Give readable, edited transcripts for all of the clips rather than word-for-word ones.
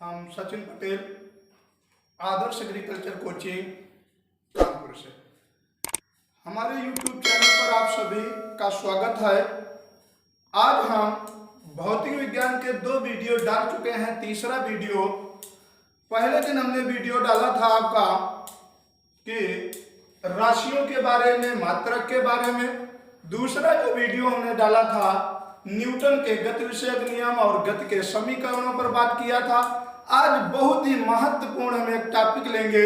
हम सचिन पटेल, आदर्श agriculture coaching Kanpur से। हमारे YouTube चैनल पर आप सभी का स्वागत है। आज हम भौतिक विज्ञान के 2 वीडियो डाल चुके हैं। तीसरा वीडियो, पहले दिन हमने वीडियो डाला था आपका कि राशियों के बारे में, मात्रक के बारे में। दूसरा जो वीडियो हमने डाला था न्यूटन के गति विषयक नियम और गति के समीकरणों पर बात किया था। आज बहुत ही महत्वपूर्ण हम एक टॉपिक लेंगे।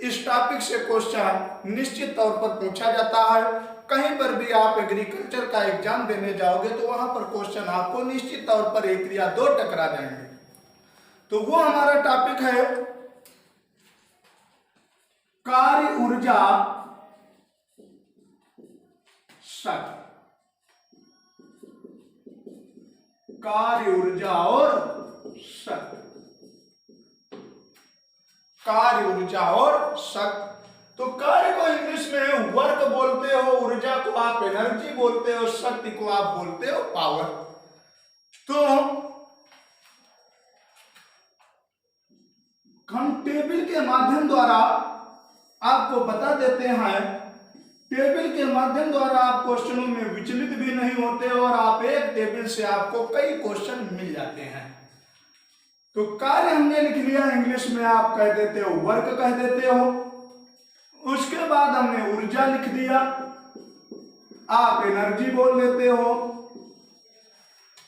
इस टॉपिक से क्वेश्चन निश्चित तौर पर पूछा जाता है। कहीं पर भी आप एग्रीकल्चर का एग्जाम देने जाओगे तो वहां पर क्वेश्चन आपको निश्चित तौर पर 1 या 2 टकरा जाएंगे। तो वो हमारा टॉपिक है कार्य ऊर्जा शक्ति। कार्य ऊर्जा और शक्ति, कार्य ऊर्जा और शक्ति। तो कार्य को इंग्लिश में वर्क बोलते हो, ऊर्जा को आप एनर्जी बोलते हो, शक्ति को आप बोलते हो पावर। तो हम टेबल के माध्यम द्वारा आपको बता देते हैं। टेबल के माध्यम द्वारा आप क्वेश्चनों में विचलित भी नहीं होते और आप एक टेबल से आपको कई क्वेश्चन मिल जाते हैं। तो कार्य हमने लिख लिया, इंग्लिश में आप कह देते हो वर्क कह देते हो। उसके बाद हमने ऊर्जा लिख दिया, आप एनर्जी बोल देते हो।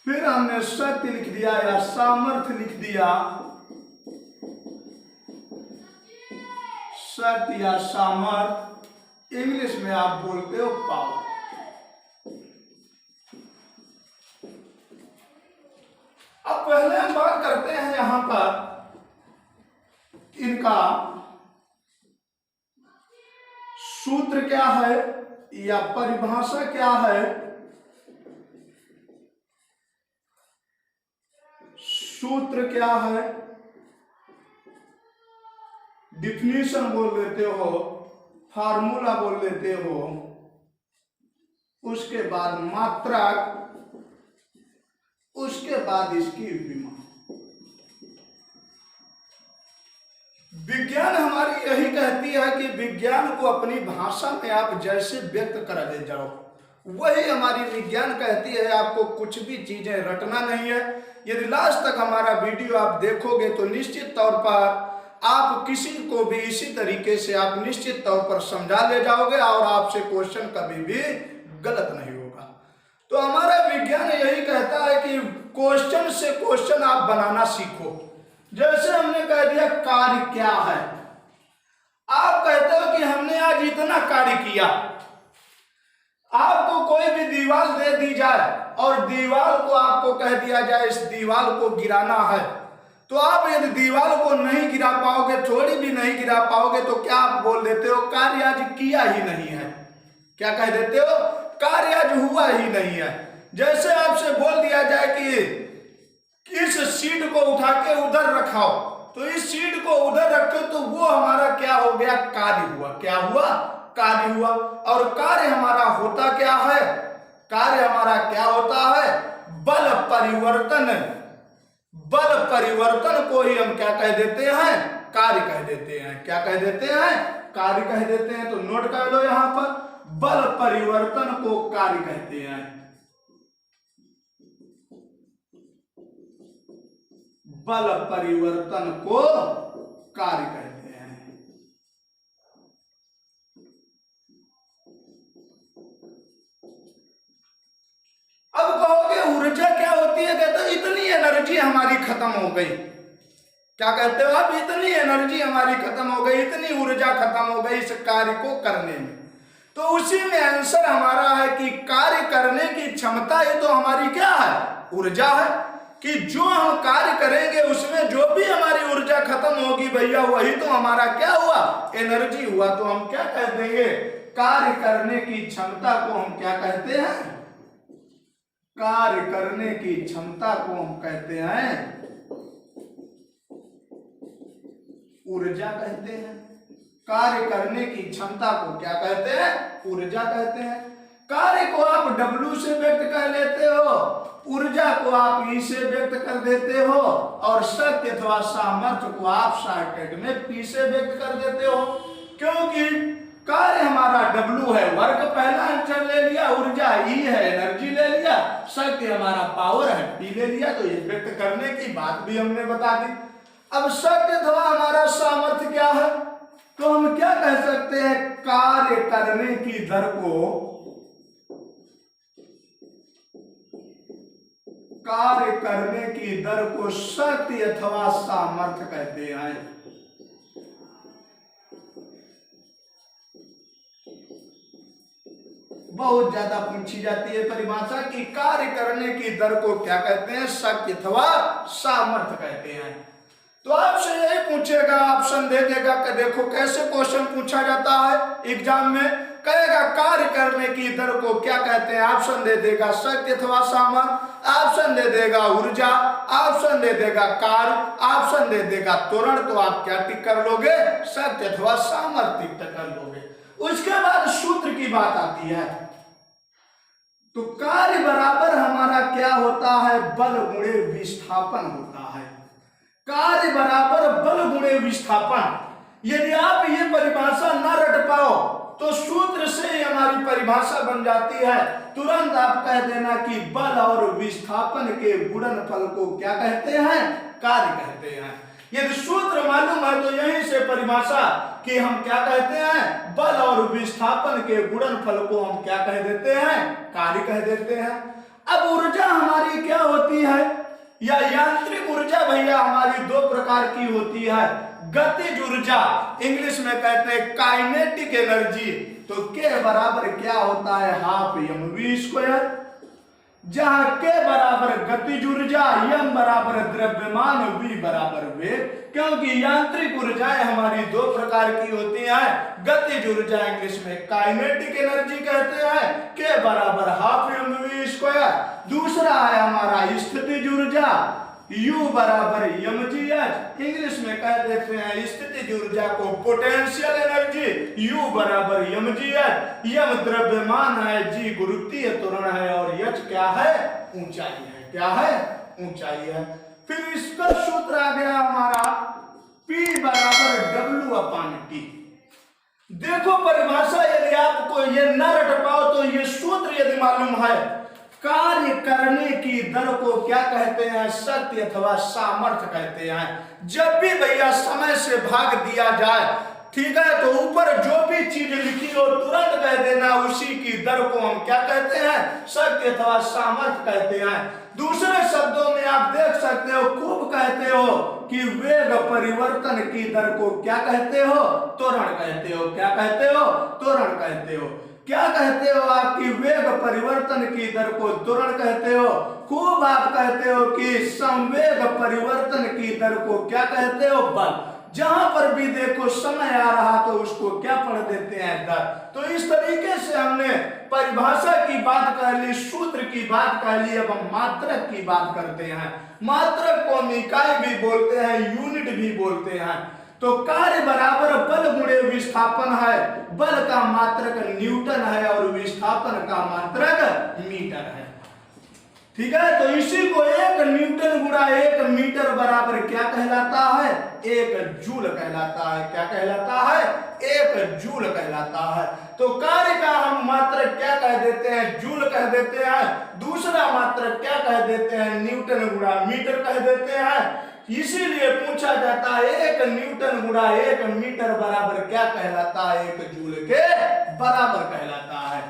फिर हमने शक्ति लिख दिया या सामर्थ्य लिख दिया, शक्ति या सामर्थ्य इंग्लिश में आप बोलते हो पावर। अब पहले हम बात करते हैं यहां पर इनका सूत्र क्या है या परिभाषा क्या है। सूत्र क्या है, डिफिनीशन बोल देते हो, फार्मूला बोल देते हो। उसके बाद मात्रक, उसके बाद इसकी विमा। विज्ञान हमारी यही कहती है कि विज्ञान को अपनी भाषा में आप जैसे व्यक्त कर दे जाओ, वही हमारी विज्ञान कहती है। आपको कुछ भी चीजें रटना नहीं है। यदि लास्ट तक हमारा वीडियो आप देखोगे तो निश्चित तौर पर आप किसी को भी इसी तरीके से आप निश्चित तौर पर समझा ले जाओगे और आपसे क्वेश्चन कभी भी गलत नहीं होगा। तो हमारा विज्ञान यही कहता है कि क्वेश्चन से क्वेश्चन आप बनाना सीखो। जैसे हमने कह दिया कार्य क्या है, आप कहते हो कि हमने आज इतना कार्य किया। आपको कोई भी दीवार दे दी जाए और दीवार को आपको कह दिया जाए इस दीवार को गिराना है, तो आप यदि दीवार को नहीं गिरा पाओगे, थोड़ी भी नहीं गिरा पाओगे, तो क्या आप बोल देते हो कार्य आज किया ही नहीं है। क्या कह देते हो, कार्य आज हुआ ही नहीं है। जैसे आपसे बोल दिया जाए कि इस सीट को उठा के उधर रखाओ, तो इस सीट को उधर रखो, तो वो हमारा क्या हो गया, कार्य हुआ। क्या हुआ, कार्य हुआ। और कार्य हमारा होता क्या है, कार्य हमारा क्या होता है, बल परिवर्तन। बल परिवर्तन को ही हम क्या कह देते हैं, कार्य कह देते हैं। क्या कह देते हैं, कार्य कह देते हैं। तो नोट कर लो यहां पर, बल परिवर्तन को कार्य कहते हैं। बल परिवर्तन को कार्य कहते हैं। अब कहोगे ऊर्जा क्या होती है, कहते हो इतनी एनर्जी हमारी खत्म हो गई। क्या कहते हो आप, इतनी एनर्जी हमारी खत्म हो गई, इतनी ऊर्जा खत्म हो गई इस कार्य को करने में। तो उसी में आंसर हमारा है कि कार्य करने की क्षमता ये तो हमारी क्या है, ऊर्जा है। कि जो हम कार्य करेंगे उसमें जो भी हमारी ऊर्जा खत्म होगी भैया, वही तो हमारा क्या हुआ, एनर्जी हुआ। तो हम क्या कह देंगे, कार्य करने की क्षमता को हम क्या कहते हैं, कार्य करने की क्षमता को हम कहते हैं ऊर्जा कहते हैं। कार्य करने की क्षमता को क्या कहते हैं, ऊर्जा कहते हैं। कार्य को आप W से व्यक्त कर लेते हो, ऊर्जा को आप ई से व्यक्त कर देते हो और शक्ति अथवा सामर्थ्य को आप शॉर्टकट में पी से व्यक्त कर देते हो, क्योंकि कार्य हमारा W है, वर्क पहला अक्षर ले लिया, ऊर्जा ई है, एनर्जी ले लिया, शक्ति हमारा पावर है, पी ले लिया, तो ये व्यक्त करने की बात भी हमने बता दी। अब शक्ति अथवा हमारा सामर्थ्य क्या है, तो हम क्या कह सकते हैं, कार्य करने की दर को, कार्य करने की दर को शक्ति अथवा सामर्थ्य कहते हैं। बहुत ज्यादा पूछी जाती है परिभाषा कि कार्य करने की दर को क्या कहते हैं, शक्ति अथवा सामर्थ्य कहते हैं। तो आपसे यही पूछेगा, ऑप्शन दे देगा कि देखो कैसे क्वेश्चन पूछा जाता है एग्जाम में, कहेगा कार्य करने की दर को क्या कहते हैं, ऑप्शन दे देगा शक्ति अथवा सामर्थ्य, ऑप्शन दे देगा ऊर्जा, ऑप्शन दे देगा कार्य, ऑप्शन दे देगा त्वरण, तो आप क्या टिक कर लोगे, शक्ति अथवा सामर्थ्य टिक कर लोगे। उसके बाद सूत्र की बात आती है, तो कार्य बराबर हमारा क्या होता है, बल गुणे विस्थापन होता है। कार्य बराबर बल गुणे विस्थापन। यदि आप ये परिभाषा न रट पाओ तो सूत्र से हमारी परिभाषा बन जाती है, तुरंत आप कह देना कि बल और विस्थापन के गुणनफल को क्या कहते हैं, कार्य कहते हैं। यदि सूत्र मालूम है तो यहीं से परिभाषा कि हम क्या कहते हैं, बल और विस्थापन के गुणनफल को हम क्या कह देते हैं, कार्य कह देते हैं। अब ऊर्जा हमारी क्या होती है, या यांत्रिक ऊर्जा भैया हमारी दो प्रकार की होती है, गतिज ऊर्जा, इंग्लिश में कहते हैं काइनेटिक एनर्जी, तो के बराबर क्या होता है, हाफ mv स्क्वायर, जहां के बराबर गतिज ऊर्जा, m बराबर द्रव्यमान, v बराबर वेग। क्योंकि यांत्रिक ऊर्जाएं हमारी दो प्रकार की होती हैं, गतिज ऊर्जा इंग्लिश में काइनेटिक एनर्जी कहते हैं, के बराबर हाफ mv स्क्वायर, दूसरा है हमारा स्थितिज ऊर्जा, U बराबर mgh, इंग्लिश में कह देते हैं स्थितिज ऊर्जा को पोटेंशियल एनर्जी, U बराबर mgh, m द्रव्यमान है, g गुरुत्वीय त्वरण है और h क्या है, ऊंचाई है, क्या है, ऊंचाई है। फिर इसका सूत्र आ गया हमारा P बराबर W/T। देखो परिभाषा यदि आपको ये न रट पाओ तो ये सूत्र यदि मालूम है, कार्य करने की दर को क्या कहते हैं, शक्ति अथवा सामर्थ्य कहते हैं। जब भी भैया समय से भाग दिया जाए, ठीक है, तो ऊपर जो भी चीज लिखी हो तुरंत कह देना उसी की दर को हम क्या कहते हैं, शक्ति अथवा सामर्थ्य कहते हैं। दूसरे शब्दों में आप देख सकते हो, खूब कहते हो कि वेग परिवर्तन की दर को क्या कहते हो, त्वरण कहते हो, क्या कहते हो, त्वरण कहते हो। क्या कहते हो, आपकी वेग परिवर्तन की दर को त्वरण कहते हो। खूब आप कहते हो कि संवेग परिवर्तन की दर को क्या कहते हो, बल। जहां पर भी देखो समय आ रहा तो उसको क्या पढ़ देते हैं, दर। तो इस तरीके से हमने परिभाषा की बात कर ली, सूत्र की बात कर ली, अब हम मात्रक की बात करते हैं। मात्रक को हम इकाई भी बोलते हैं, यूनिट भी बोलते हैं। तो कार्य बराबर बल गुणे विस्थापन है, बल का मात्रक न्यूटन है और विस्थापन का मात्रक मीटर है, ठीक है। तो इसी को 1 न्यूटन गुणा 1 मीटर बराबर क्या कहलाता है, 1 जूल कहलाता है। क्या कहलाता है, 1 जूल कहलाता है। तो कार्य का हम मात्रक क्या कह देते हैं, जूल कह देते हैं। दूसरा मात्रक क्या कह देते हैं, न्यूटन गुणा मीटर कह देते हैं। इसीलिए पूछा जाता है 1 न्यूटन गुणा 1 मीटर बराबर क्या कहलाता है, 1 जूल के बराबर कहलाता है।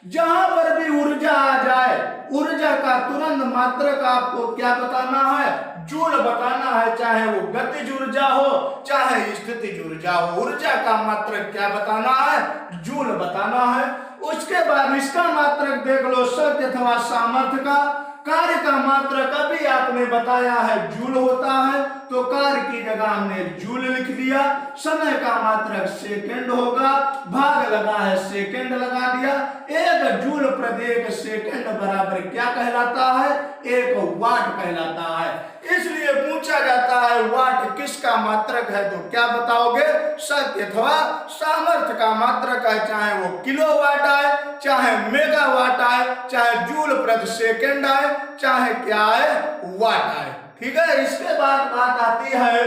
जहां पर भी ऊर्जा आ जाए, ऊर्जा का तुरंत मात्रक आपको क्या बताना है, जूल बताना है। चाहे वो गतिज ऊर्जा हो चाहे स्थितिज ऊर्जा हो, ऊर्जा का मात्रक क्या बताना है, जूल बताना है। उसके बाद इसका मात्रक देख लो, शक्ति अथवा सामर्थ्य का। कार्य का मात्रक अभी आपने बताया है जूल होता है, तो कार्य की जगह हमने जूल लिख दिया, समय का मात्रक सेकंड होगा, भाग लगा है सेकंड लगा दिया। 1 जूल प्रति 1 सेकंड बराबर क्या कहलाता है? 1 वाट कहलाता है। इसलिए पूछा जाता है वाट किसका मात्रक है, तो क्या बताओगे? शक्ति अथवा सामर्थ्य का मात्रक है, चाहे वो किलोवाट आए, चाहे मेगावाट आए, चाहे जूल प्रति सेकंड आए, चाहे क्या आए, वाट आए। ठीक है। इसके बाद बात आती है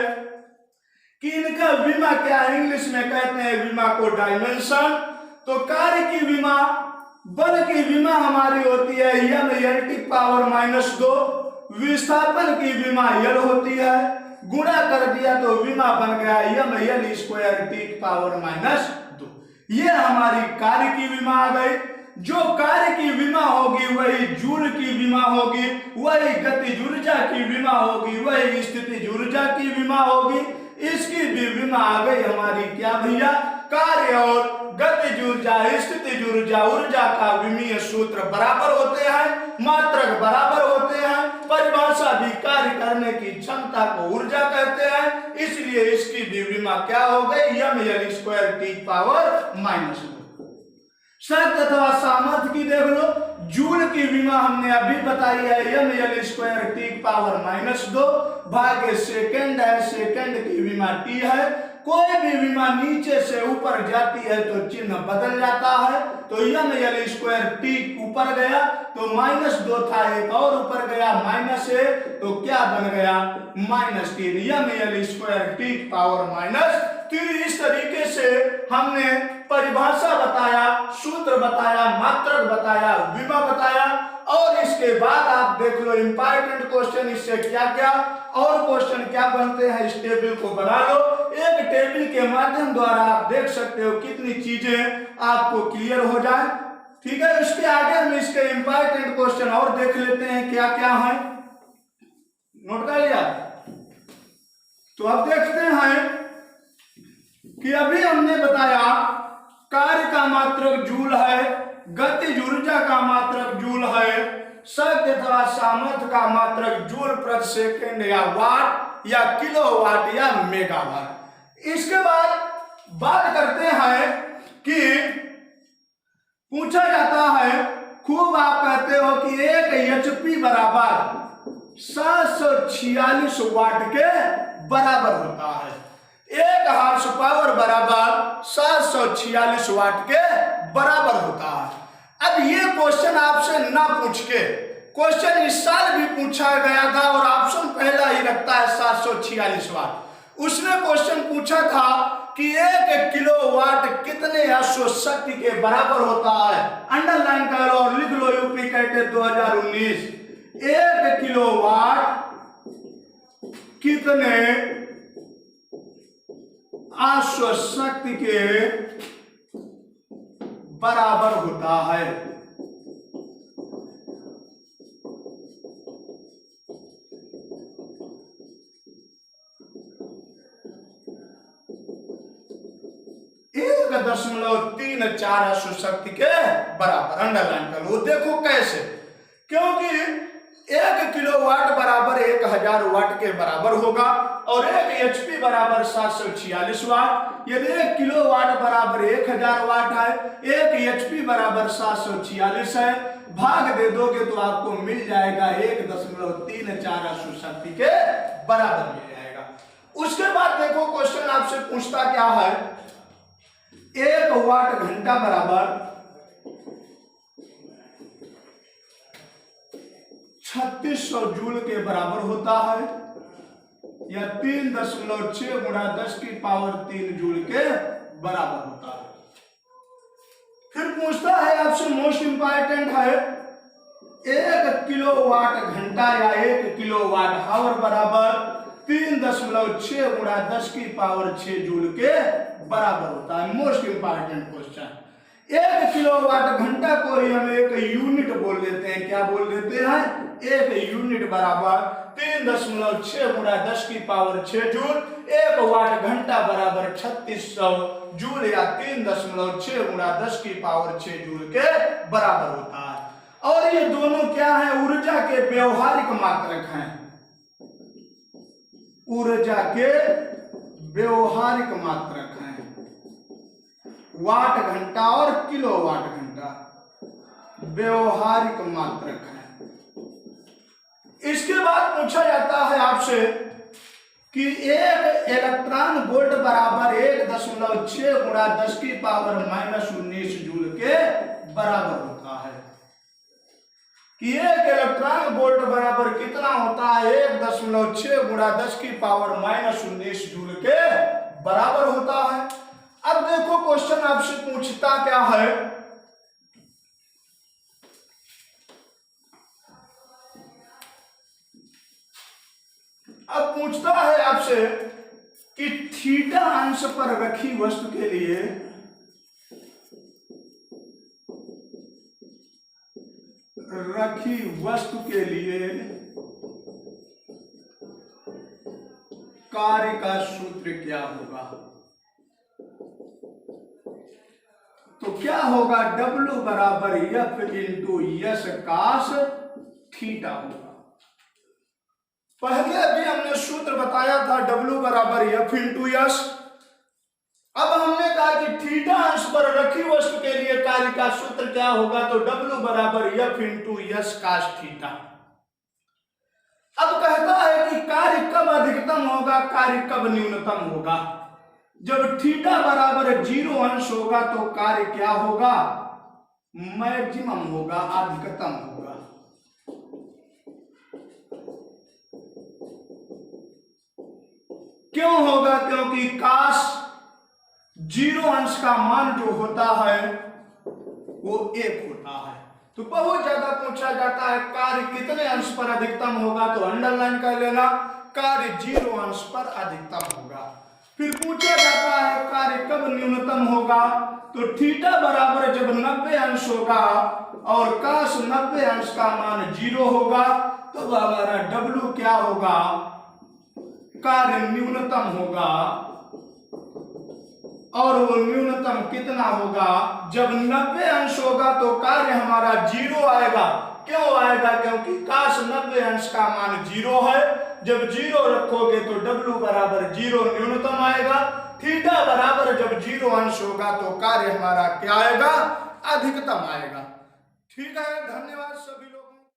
कि इनका विमा क्या है, इंग्लिश में कहते हैं विमा को डायमेंशन। तो कार्य की विमा, बल की विमा हमारी होती है m/(10⁻²), विस्थापन की विमा L होती है, गुणा कर दिया तो विमा बन गया mL²(10⁻²). ये हमारी कार्य की विमा आ गई। जो कार्य की विमा होगी वही जूल की विमा होगी, वही गतिज ऊर्जा की विमा होगी, वही स्थितिज ऊर्जा की विमा होगी। इसकी भी विमा आ गई हमारी क्या भैया? कार्य और गतिज ऊर्जा, स्थितिज ऊर्जा, ऊर्जा का विमीय सूत्र बराबर होते हैं, मात्रक बराबर होते हैं। परिभाषा भी कार्य करने की क्षमता को ऊर्जा कहते हैं, इसलिए इसकी भी विमा क्या हो गई? mL²(10⁻²). शक्ति अथवा सामर्थ्य की देख लो, जूल की विमा हमने अभी बताई है mL²(10⁻²) भागे सेकंड है, सेकंड की विमा T है। कोई भी विमा नीचे से ऊपर जाती है तो चिन्ह बदल जाता है। तो mL²T ऊपर गया तो -2 था, एक और ऊपर गया -1, तो क्या बन गया? -3 mL²T⁻3। इस तरीके से हमने परिभाषा बताया, सूत्र बताया, मात्रक बताया, विमा बताया। और इसके बाद आप देख लो इंपॉर्टेंट क्वेश्चन, इससे क्या क्या और क्वेश्चन क्या बनते हैं, इस टेबल को बना लो। एक टेबल के माध्यम द्वारा आप देख सकते हो कितनी चीजें आपको क्लियर हो जाए। ठीक है। इसके आगे हम इसके इंपॉर्टेंट क्वेश्चन और देख लेते हैं क्या क्या है, नोट कर लिया। तो अब देखते हैं कि अभी हमने बताया कार्य का मात्रक जूल है, गतिज ऊर्जा का मात्रक जूल है, शक्ति अथवा सामर्थ्य का मात्रक जूल प्रति सेकंड या वाट या किलोवाट या मेगावाट। इसके बाद बात करते हैं कि पूछा जाता है, खूब आप कहते हो कि 1 HP बराबर 746 वाट के बराबर होता है। 1 हॉर्स पावर बराबर 746 वाट के बराबर होता है। अब ये क्वेश्चन आपसे ना पूछ के, क्वेश्चन इस साल भी पूछा गया था और ऑप्शन पहला ही रखता है 746 वाट। उसने क्वेश्चन पूछा था कि 1 किलोवाट कितने अश्व शक्ति के बराबर होता है। अंडरलाइन कर लो और लिख लो यूपी कैडेट 2019। 1 किलोवाट कितने अश्व शक्ति के बराबर होता है? 1.34 अश्व शक्ति के बराबर। अंडरलाइन कर लो। देखो कैसे, क्योंकि 1 किलोवाट बराबर 1000 वाट के बराबर होगा और 1 HP बराबर 746 वाट। यदि 1 किलोवाट बराबर 1000 वाट है, 1 HP बराबर 746 है, भाग दे दोगे तो आपको मिल जाएगा 1.34 अश्व शक्ति के बराबर मिल जाएगा। उसके बाद देखो क्वेश्चन आपसे पूछता क्या है, 1 वाट घंटा बराबर 3600 जूल के बराबर होता है या 3.6 × 10⁻³ जूल के बराबर होता है। फिर पूछता है आपसे, मोस्ट इंपॉर्टेंट है, 1 किलोवाट घंटा या 1 किलोवाट आवर बराबर 3.6 × 10⁻6 जूल के बराबर होता है। Most important question. 1 किलोवाट घंटा को ही हम एक यूनिट बोल देते हैं। क्या बोल देते हैं? 1 यूनिट बराबर 3.6 × 10⁻6 जूल। 1 वाट घंटा बराबर 3600 जूल या 3.6 × 10⁻6 जूल के बराबर होता है। और ये दोनों क्या है? ऊर्जा के व्यवहारिक मात्रक हैं। ऊर्जा के व्यवहारिक मात्रक हैं। वाट घंटा और किलोवाट घंटा व्यवहारिक मात्रक है। इसके बाद पूछा जाता है आपसे कि एक इलेक्ट्रॉन वोल्ट बराबर 1.6 गुणा 10 की पावर -19 जूल के बराबर होता है। कि एक इलेक्ट्रॉन वोल्ट बराबर कितना होता है? 1.6 गुणा 10 की पावर -19 जूल के बराबर होता है। अब देखो क्वेश्चन आपसे पूछता क्या है, अब पूछता है आपसे कि थीटा अंश पर रखी वस्तु के लिए कार्य का सूत्र क्या होगा? तो क्या होगा? W बराबर F into S cos theta होगा। पहले अभी हमने सूत्र बताया था W बराबर F इंटू यस। अब हमने कहा कि थीटा अंश पर रखी वस्तु के लिए कार्य का सूत्र क्या होगा? तो W बराबर F into S cos theta. अब कहता है कि कार्य कब अधिकतम होगा, कार्य कब न्यूनतम होगा? जब थीटा बराबर 0 अंश होगा तो कार्य क्या होगा? मैक्सिमम होगा, अधिकतम होगा। क्यों होगा? क्योंकि काश 0 अंश का मान जो होता है वो 1 होता है। तो बहुत ज्यादा पूछा जाता है कार्य कितने अंश पर अधिकतम होगा, तो अंडरलाइन कर लेना, कार्य 0 अंश पर अधिकतम होगा। फिर पूछा जाता है कार्य कब न्यूनतम होगा, तो थीटा बराबर जब 90 अंश होगा और काश 90 अंश का मान 0 होगा तो हमारा W क्या होगा? कार्य न्यूनतम होगा। और वो न्यूनतम कितना होगा? जब 90 अंश होगा तो कार्य हमारा 0 आएगा। क्यों आएगा? क्योंकि काश 90 अंश का मान 0 है। जब 0 रखोगे तो W बराबर 0 न्यूनतम आएगा। थीटा बराबर जब 0 अंश होगा तो कार्य हमारा क्या आएगा? अधिकतम आएगा। ठीक है, धन्यवाद सभी लोग।